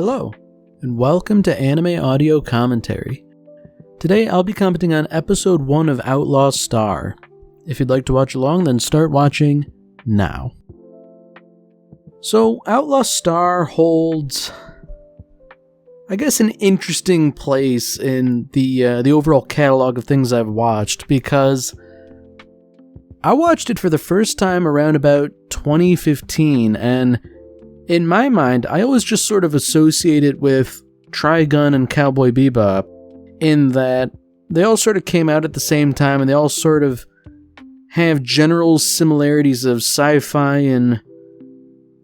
Hello, and welcome to Anime Audio Commentary. Today I'll be commenting on Episode 1 of Outlaw Star. If you'd like to watch along, then start watching now. So, Outlaw Star holds, I guess, an interesting place in the overall catalog of things I've watched, because I watched it for the first time around about 2015, and in my mind, I always just sort of associate it with Trigun and Cowboy Bebop, in that they all sort of came out at the same time, and they all sort of have general similarities of sci-fi and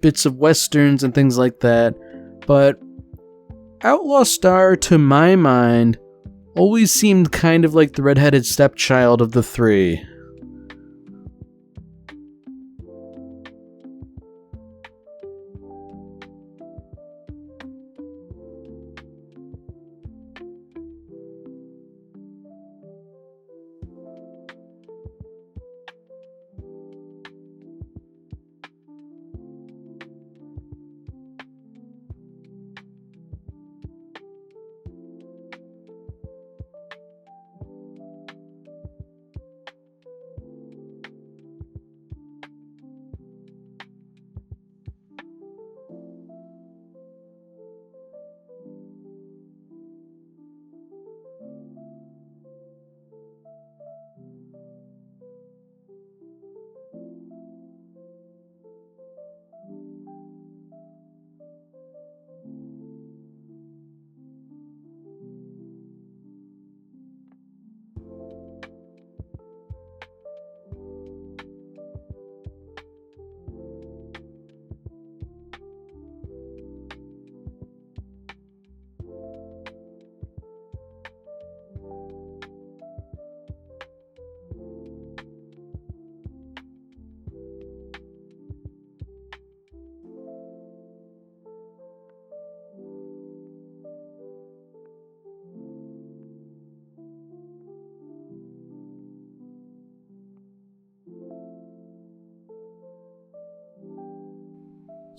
bits of westerns and things like that. But Outlaw Star, to my mind, always seemed kind of like the redheaded stepchild of the three.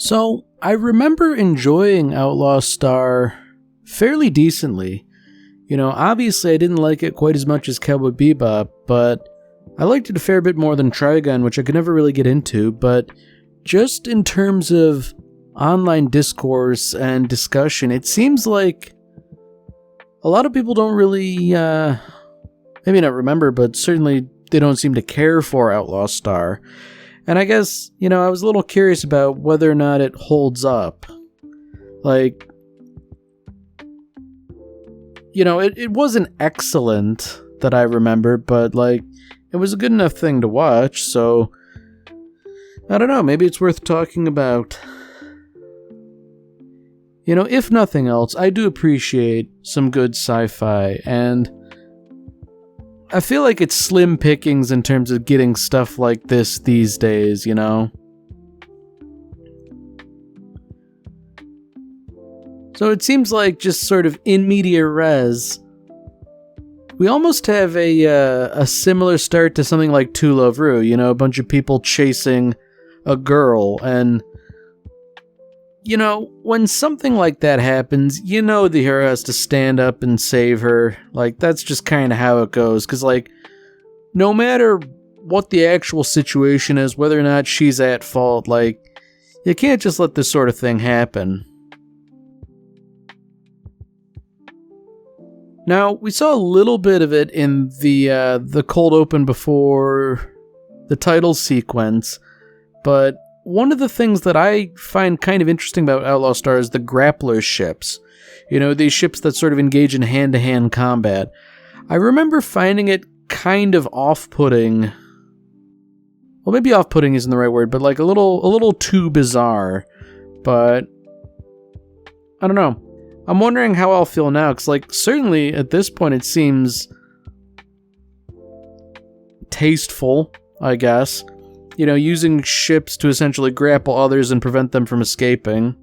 So, I remember enjoying Outlaw Star fairly decently. You know, obviously I didn't like it quite as much as Cowboy Bebop, but I liked it a fair bit more than Trigun, which I could never really get into, but just in terms of online discourse and discussion, it seems like a lot of people don't really, maybe not remember, but certainly they don't seem to care for Outlaw Star. And I guess, you know, I was a little curious about whether or not it holds up. Like, you know, it wasn't excellent that I remember, but, like, it was a good enough thing to watch, so I don't know, maybe it's worth talking about. You know, if nothing else, I do appreciate some good sci-fi, and I feel like it's slim pickings in terms of getting stuff like this these days, you know? So it seems like, just sort of in media res, we almost have a similar start to something like To Love Ru, you know, a bunch of people chasing a girl, and you know, when something like that happens, you know the hero has to stand up and save her. Like, that's just kind of how it goes. Because, like, no matter what the actual situation is, whether or not she's at fault, like, you can't just let this sort of thing happen. Now, we saw a little bit of it in the cold open before the title sequence, but one of the things that I find kind of interesting about Outlaw Star is the grappler ships. You know, these ships that sort of engage in hand-to-hand combat. I remember finding it kind of off-putting. Well, maybe off-putting isn't the right word, but like a little too bizarre. But I don't know. I'm wondering how I'll feel now, because, like, certainly at this point it seems tasteful, I guess. You know, using ships to essentially grapple others and prevent them from escaping.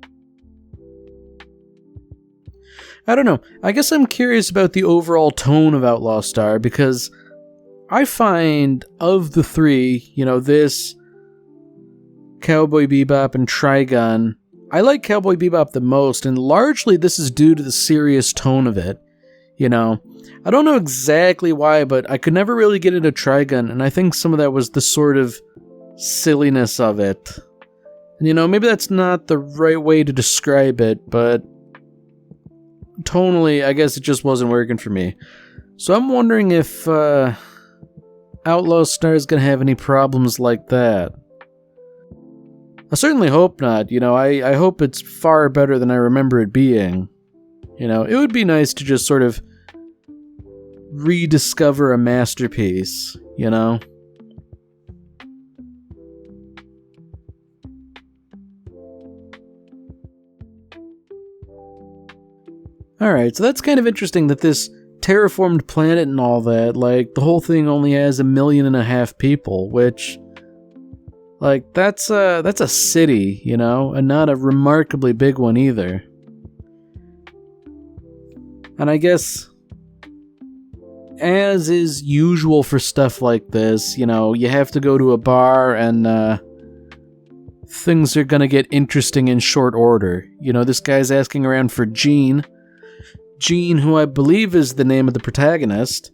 I don't know. I guess I'm curious about the overall tone of Outlaw Star, because I find of the three, you know, this, Cowboy Bebop, and Trigun, I like Cowboy Bebop the most, and largely this is due to the serious tone of it. You know, I don't know exactly why, but I could never really get into Trigun, and I think some of that was the sort of silliness of it. And, you know, maybe that's not the right way to describe it, but tonally, I guess it just wasn't working for me. So I'm wondering if Outlaw Star is going to have any problems like that. I certainly hope not. You know, I hope it's far better than I remember it being. You know, it would be nice to just sort of rediscover a masterpiece, you know? Alright, so that's kind of interesting that this terraformed planet and all that, like, the whole thing only has 1.5 million people, which, like, that's a city, you know, and not a remarkably big one either. And I guess, as is usual for stuff like this, you know, you have to go to a bar and, things are gonna get interesting in short order. You know, this guy's asking around for Jean, who I believe is the name of the protagonist.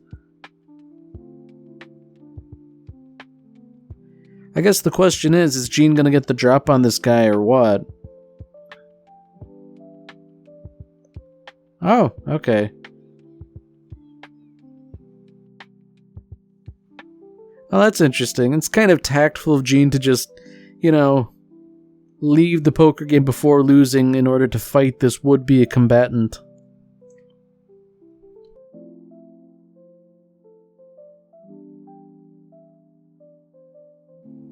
I guess the question is Jean gonna get the drop on this guy or what? Oh, okay. Well, that's interesting. It's kind of tactful of Jean to just, you know, leave the poker game before losing in order to fight this would-be combatant.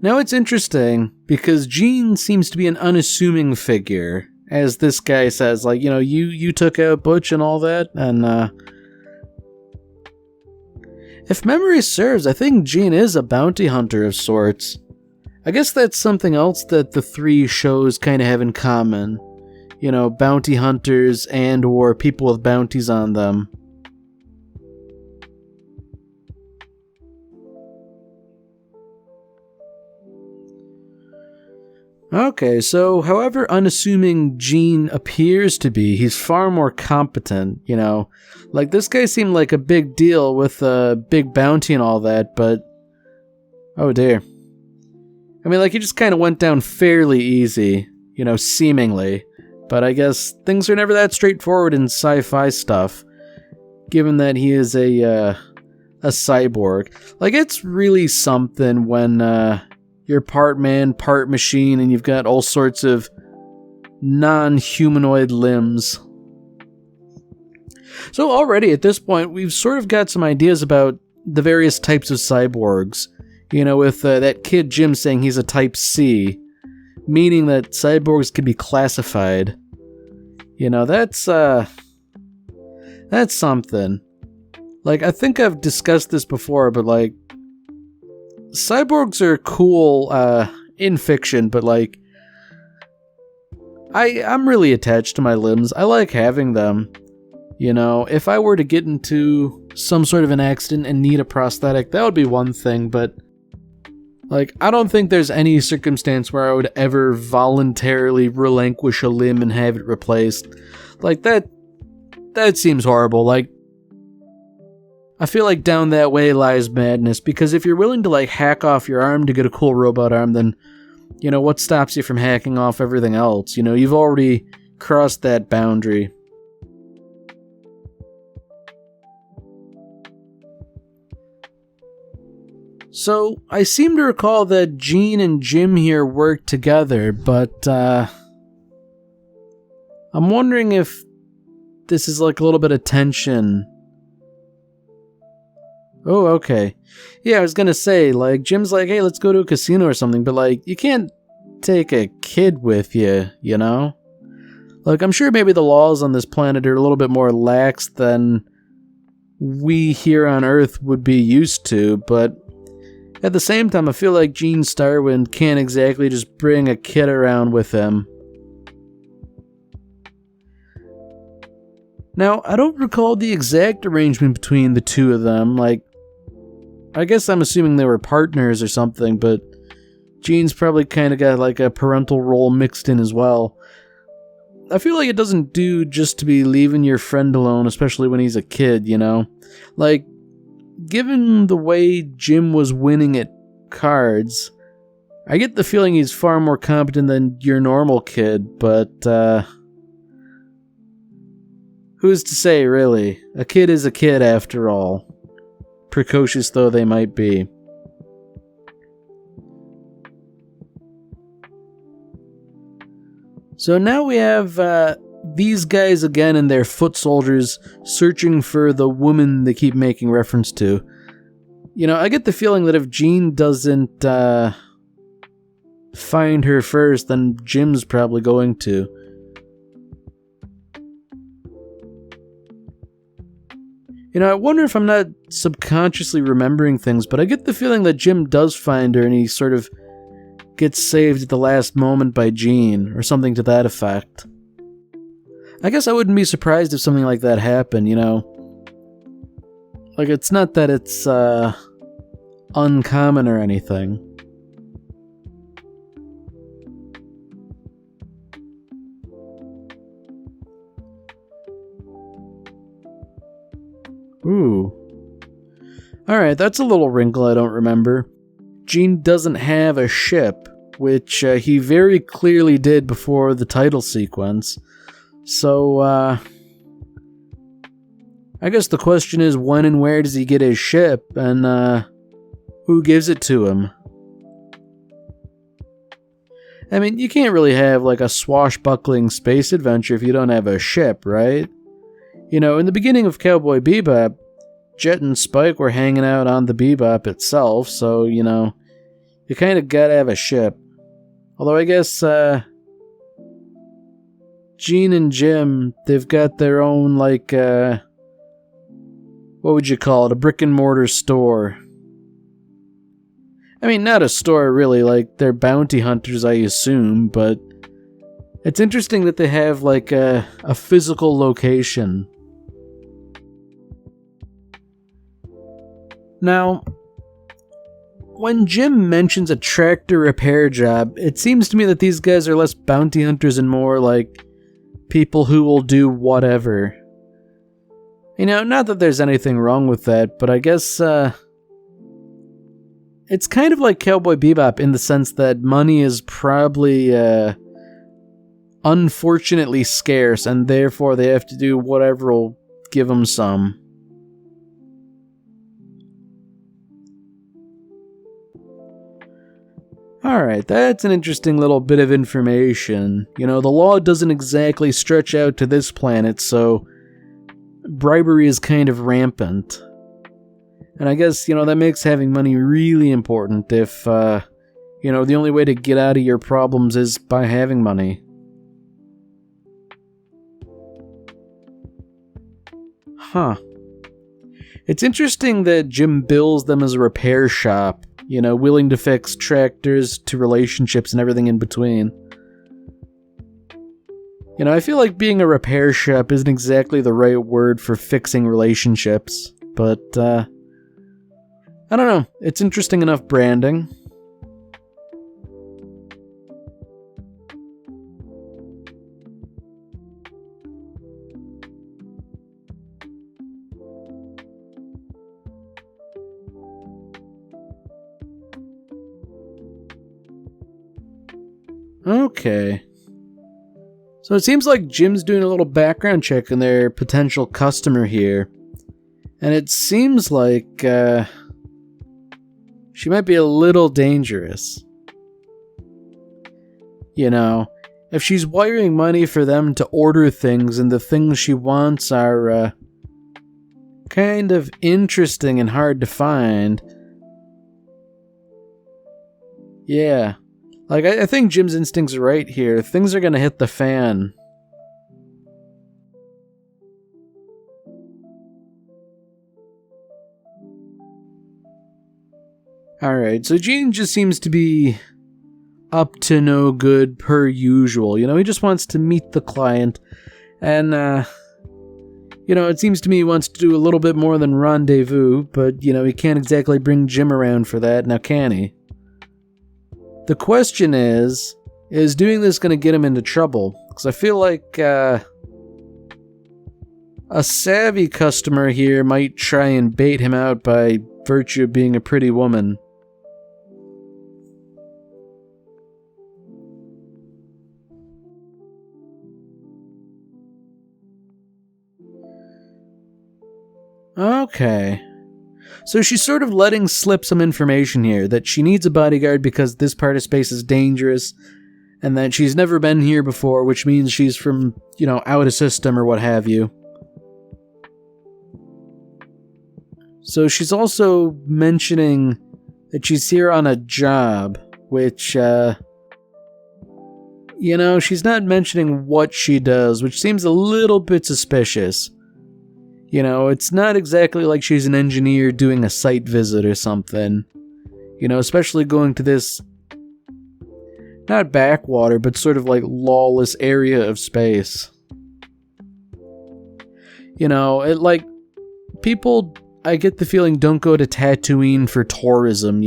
Now it's interesting, because Jean seems to be an unassuming figure, as this guy says, like, you know, you took out Butch and all that, and, if memory serves, I think Jean is a bounty hunter of sorts. I guess that's something else that the three shows kind of have in common. You know, bounty hunters and or people with bounties on them. Okay, so however unassuming Jean appears to be, he's far more competent, you know. Like, this guy seemed like a big deal with a big bounty and all that, but... oh dear. I mean, like, he just kind of went down fairly easy, you know, seemingly. But I guess things are never that straightforward in sci-fi stuff, given that he is a cyborg. Like, it's really something when, you're part man, part machine, and you've got all sorts of non-humanoid limbs. So already at this point, we've sort of got some ideas about the various types of cyborgs. You know, with that kid Jim saying he's a type C, meaning that cyborgs can be classified. You know, that's something. Like, I think I've discussed this before, but like, cyborgs are cool in fiction, but like, I'm really attached to my limbs. I like having them. You know, if I were to get into some sort of an accident and need a prosthetic, that would be one thing, but like, I don't think there's any circumstance where I would ever voluntarily relinquish a limb and have it replaced. Like, that seems horrible. Like, I feel like down that way lies madness, because if you're willing to, like, hack off your arm to get a cool robot arm, then, you know, what stops you from hacking off everything else? You know, you've already crossed that boundary. So, I seem to recall that Jean and Jim here work together, but, I'm wondering if this is like a little bit of tension. Oh, okay. Yeah, I was gonna say, like, Jim's like, hey, let's go to a casino or something, but, like, you can't take a kid with you, you know? Like, I'm sure maybe the laws on this planet are a little bit more lax than we here on Earth would be used to, but at the same time, I feel like Gene Starwind can't exactly just bring a kid around with him. Now, I don't recall the exact arrangement between the two of them. Like, I guess I'm assuming they were partners or something, but Gene's probably kind of got like a parental role mixed in as well. I feel like it doesn't do just to be leaving your friend alone, especially when he's a kid, you know? Like, given the way Jim was winning at cards, I get the feeling he's far more competent than your normal kid, but, who's to say, really? A kid is a kid, after all. Precocious though they might be. So now we have these guys again and their foot soldiers searching for the woman they keep making reference to. You know, I get the feeling that if Jean doesn't find her first, then Jim's probably going to. You know, I wonder if I'm not subconsciously remembering things, but I get the feeling that Jim does find her and he sort of gets saved at the last moment by Jean, or something to that effect. I guess I wouldn't be surprised if something like that happened, you know? Like, it's not that it's, uncommon or anything. Ooh. Alright, that's a little wrinkle I don't remember. Jean doesn't have a ship, which he very clearly did before the title sequence. So, I guess the question is, when and where does he get his ship, and who gives it to him? I mean, you can't really have like a swashbuckling space adventure if you don't have a ship, right? You know, in the beginning of Cowboy Bebop, Jet and Spike were hanging out on the Bebop itself, so, you know, you kind of gotta have a ship. Although I guess, Jean and Jim, they've got their own, like, what would you call it? A brick and mortar store. I mean, not a store, really, like, they're bounty hunters, I assume, but it's interesting that they have, like, a physical location. Now, when Jim mentions a tractor repair job, it seems to me that these guys are less bounty hunters and more like people who will do whatever. You know, not that there's anything wrong with that, but I guess, it's kind of like Cowboy Bebop in the sense that money is probably, unfortunately scarce, and therefore they have to do whatever will give them some. Alright, that's an interesting little bit of information. You know, the law doesn't exactly stretch out to this planet, so bribery is kind of rampant. And I guess, you know, that makes having money really important if, you know, the only way to get out of your problems is by having money. Huh. It's interesting that Jim bills them as a repair shop, you know, willing to fix tractors to relationships and everything in between. You know, I feel like being a repair shop isn't exactly the right word for fixing relationships, but, I don't know, it's interesting enough branding. Okay. So it seems like Jim's doing a little background check on their potential customer here. And it seems like, she might be a little dangerous. You know, if she's wiring money for them to order things and the things she wants are, kind of interesting and hard to find. Yeah. Like, I think Jim's instincts are right here. Things are gonna hit the fan. Alright, so Gene just seems to be up to no good per usual. You know, he just wants to meet the client. And, you know, it seems to me he wants to do a little bit more than rendezvous, but, you know, he can't exactly bring Jim around for that, now can he? The question is, Is doing this going to get him into trouble? Because I feel like a savvy customer here might try and bait him out by virtue of being a pretty woman. Okay. So she's sort of letting slip some information here, that she needs a bodyguard because this part of space is dangerous, and that she's never been here before, which means she's from, out of system or what have you. So she's also mentioning that she's here on a job, which, she's not mentioning what she does, which seems a little bit suspicious. It's not exactly like she's an engineer doing a site visit or something. Especially going to this, not backwater, but sort of like lawless area of space. People, I get the feeling, don't go to Tatooine for tourism,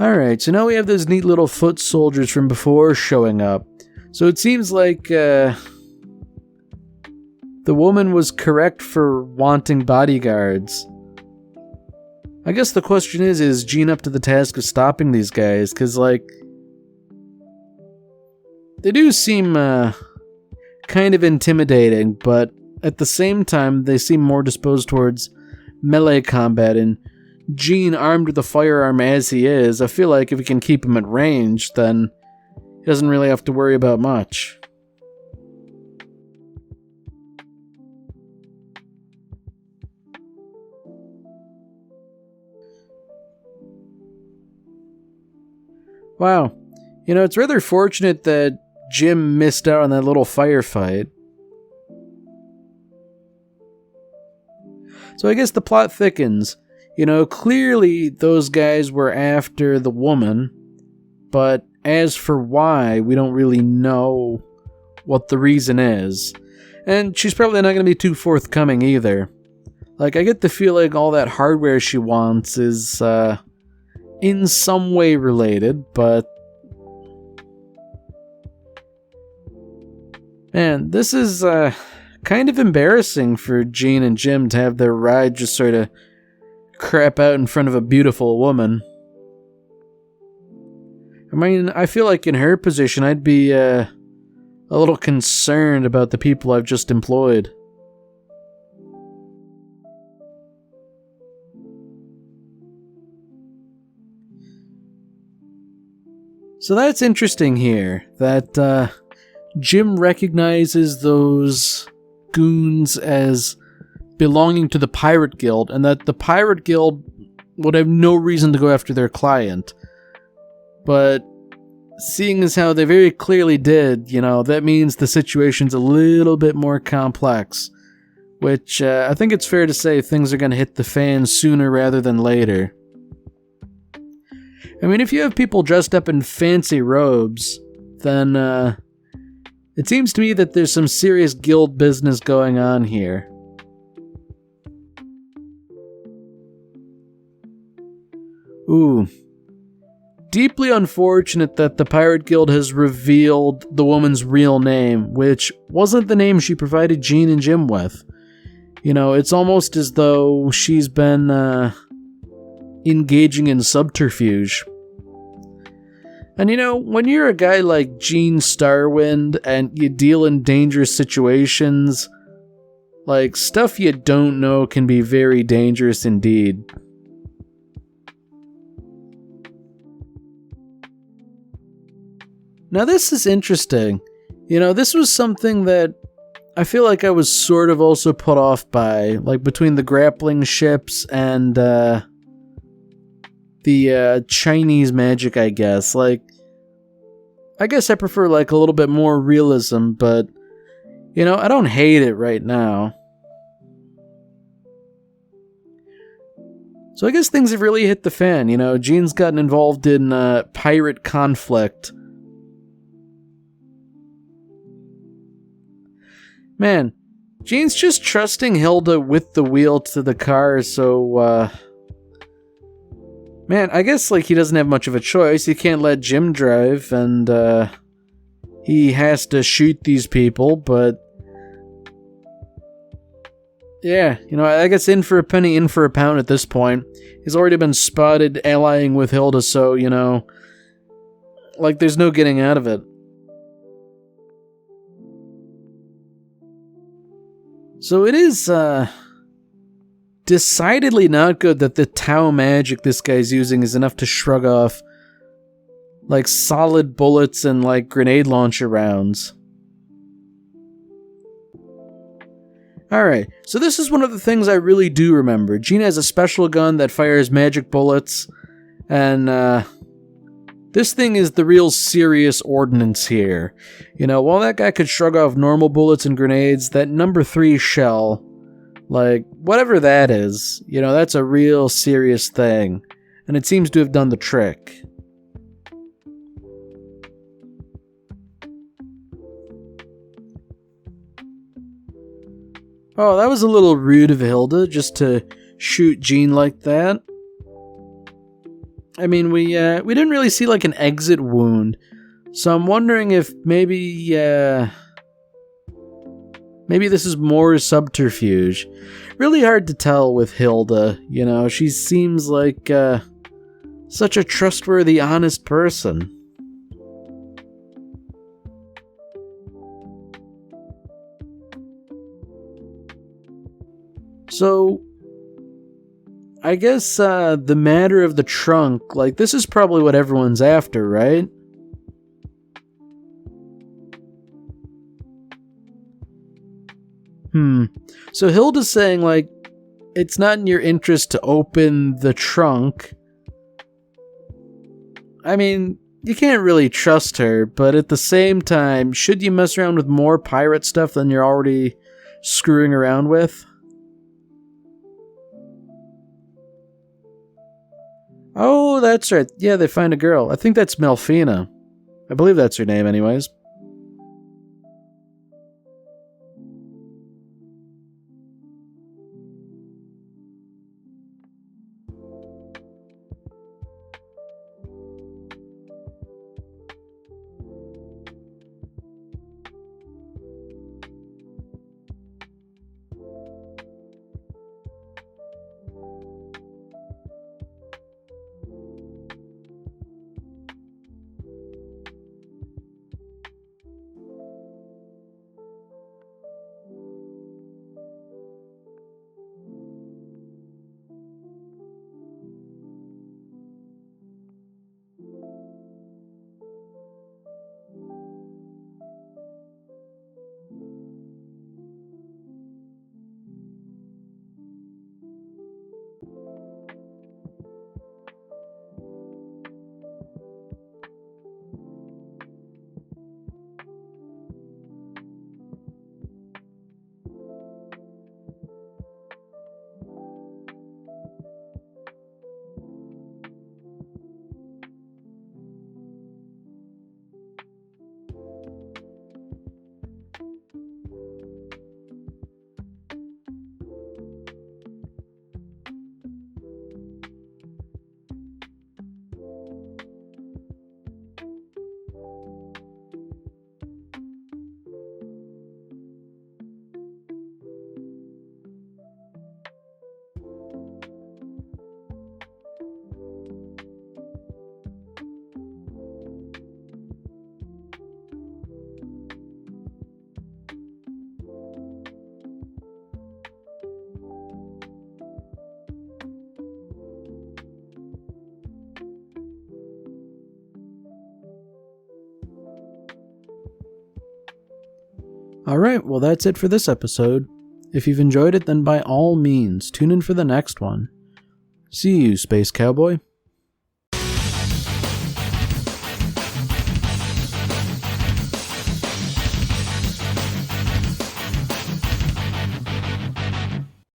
Alright, so now we have those neat little foot soldiers from before showing up. So it seems like, the woman was correct for wanting bodyguards. I guess the question is Jean up to the task of stopping these guys? Because, they do seem, kind of intimidating, but at the same time, they seem more disposed towards melee combat, and Jean, armed with a firearm as he is, I feel like if we can keep him at range, then he doesn't really have to worry about much. Wow. It's rather fortunate that Jim missed out on that little firefight. So I guess the plot thickens. Clearly those guys were after the woman, but as for why, we don't really know what the reason is. And she's probably not going to be too forthcoming either. I get the feeling all that hardware she wants is, in some way related, but... Man, this is, kind of embarrassing for Jean and Jim to have their ride just sort of crap out in front of a beautiful woman. I mean, I feel like in her position, I'd be, a little concerned about the people I've just employed. So that's interesting here, that, Jim recognizes those goons as belonging to the Pirate Guild, and that the Pirate Guild would have no reason to go after their client. But seeing as how they very clearly did, that means the situation's a little bit more complex, which I think it's fair to say things are going to hit the fan sooner rather than later. I mean, if you have people dressed up in fancy robes, then it seems to me that there's some serious guild business going on here. Ooh. Deeply unfortunate that the Pirate Guild has revealed the woman's real name, which wasn't the name she provided Jean and Jim with. It's almost as though she's been, engaging in subterfuge. And when you're a guy like Gene Starwind and you deal in dangerous situations, stuff you don't know can be very dangerous indeed. Now this is interesting. This was something that I feel like I was sort of also put off by, between the grappling ships and, the Chinese magic, I guess. I guess I prefer, a little bit more realism, but, I don't hate it right now. So I guess things have really hit the fan, Gene's gotten involved in, pirate conflict. Man, Jean's just trusting Hilda with the wheel to the car, so, man, I guess, like, he doesn't have much of a choice. He can't let Jim drive, and, he has to shoot these people, but... yeah, you know, I guess in for a penny, in for a pound at this point. He's already been spotted allying with Hilda, so, you know, like, there's no getting out of it. So it is, decidedly not good that the Tau magic this guy's using is enough to shrug off, like, solid bullets and, like, grenade launcher rounds. Alright, so this is one of the things I really do remember. Gina has a special gun that fires magic bullets, and, this thing is the real serious ordnance here. You know, while that guy could shrug off normal bullets and grenades, that number 3 shell, like, whatever that is, you know, that's a real serious thing. And it seems to have done the trick. Oh, that was a little rude of Hilda, just to shoot Jean like that. I mean, we didn't really see, like, an exit wound, so I'm wondering if maybe this is more subterfuge. Really hard to tell with Hilda, you know, she seems like, such a trustworthy, honest person. So... I guess, the matter of the trunk, like, this is probably what everyone's after, right? So Hilda's saying, like, it's not in your interest to open the trunk. I mean, you can't really trust her, but at the same time, should you mess around with more pirate stuff than you're already screwing around with? Oh, that's right. Yeah, they find a girl. I think that's Melfina. I believe that's her name anyways. Alright, well that's it for this episode. If you've enjoyed it, then by all means, tune in for the next one. See you, Space Cowboy.